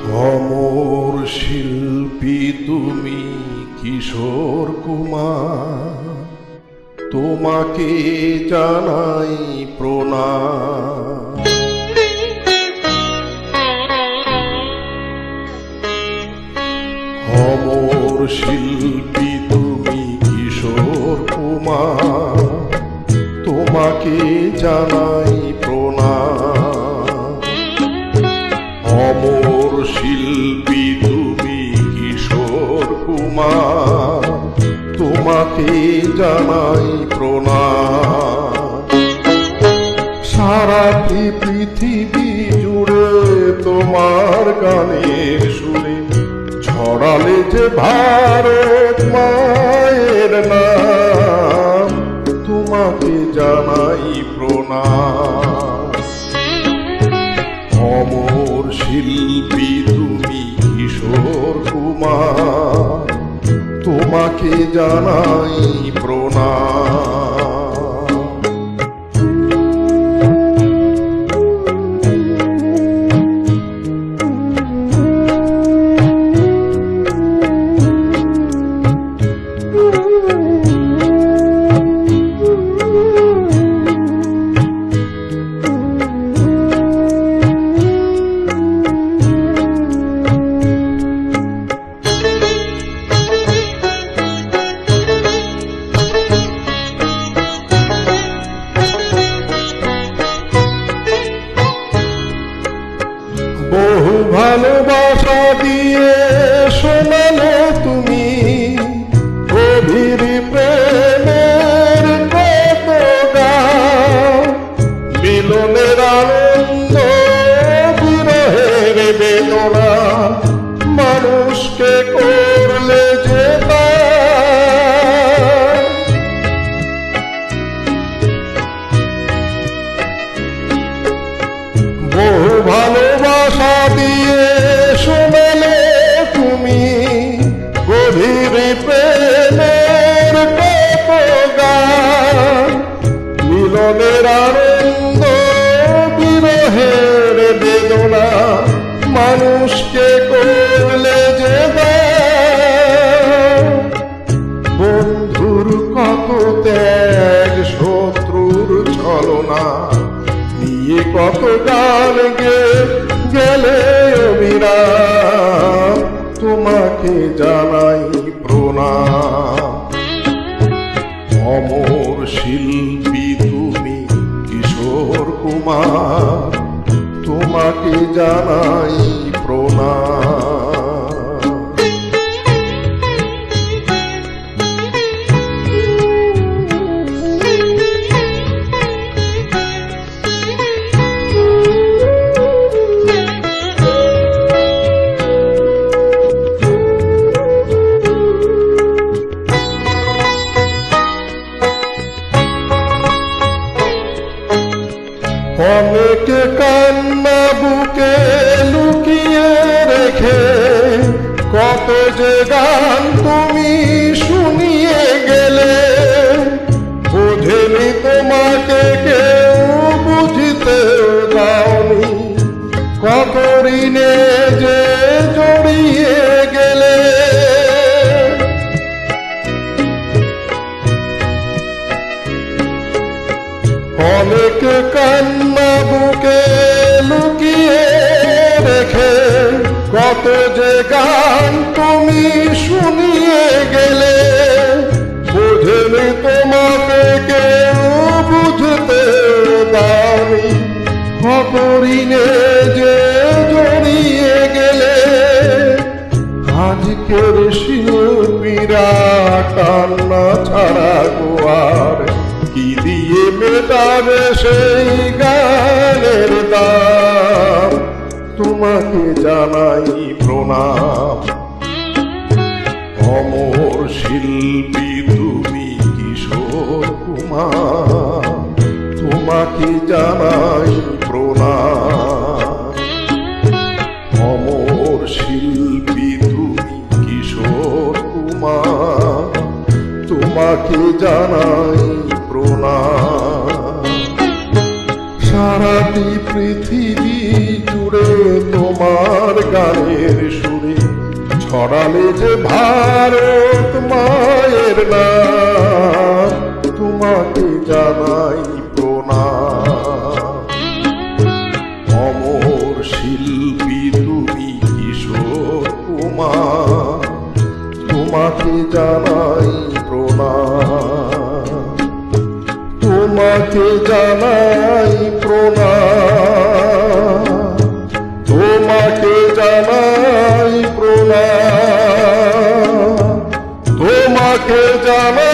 অমর শিল্পী তুমি কিশোর কুমার, তোমাকে জানাই প্রণাম। অমর শিল্পী তুমি কিশোর কুমার, তোমাকে জানাই প্রণাম। অমর শিল্পী তুমি কিশোর কুমার, তোমাকে জানাই প্রণাম। সারা পৃথিবী জুড়ে তোমার গানের সুরে ছড়ালে যে ভারত মায়ের নাম, তোমাকে জানাই প্রণাম। অমর শিল্পী তুমি কিশোর কুমার, তোমাকে জানাই প্রণাম। বহু ভালোবাসা দিয়ে শোনালে তুমি গভীর প্রেমের কত গান। মিলনের আনন্দ বিরহের বেদনা মানুষকে করলে যে বহু ভালোবাসা দিয়ে শোনালে তুমি গভীর প্রেমের কত গান। মিলনের আনন্দ বিরহের বেদনা মানুষকে করলে যে বন্ধুর কত ত্যাগ শত্রুর ছলনা নিয়ে কত গান গেলে অবিরাম, তোমাকে জানাই প্রণাম। অমর শিল্পী তুমি কিশোর কুমার, তোমাকে জানাই প্রণাম। অনেক কান্না বুকে লুকিয়ে রেখে কত যে গান তুমি শুনিয়ে গেলে। বোঝেনি তোমাকে কেউ বুঝতে দাওনি, কত ঋণে যে জড়িয়ে গেলে। অনেক কান্না বুকে লুকিয়ে রেখে কত যে গান তুমি শুনিয়ে গেলে। বোঝেনি তোমাকে কেউ বুঝতে দাওনি, কত ঋণে যে জড়িয়ে গেলে। আজকের শিল্পীরা কান্না ছাড়া গোয়ার কি দিয়ে মেটাবে সেই গানের দাম, তোমাকে জানাই প্রণাম। অমর শিল্পী তুমি কিশোর কুমার, তোমাকে জানাই প্রণাম। অমর শিল্পী তুমি কিশোর কুমার, তোমাকে জানাই প্রণাম। সারা সারাটি পৃথিবী জুড়ে তোমার গানের সুরে ছড়ালে যে ভারত মায়ের নাম, তোমাকে জানাই প্রণাম। অমর শিল্পী তুমি কিশোর কুমার, তোমাকে জানাই প্রণাম, তোমাকে জানাই প্রণাম, তোমাকে জানাই প্রণাম, তোমাকে জানাই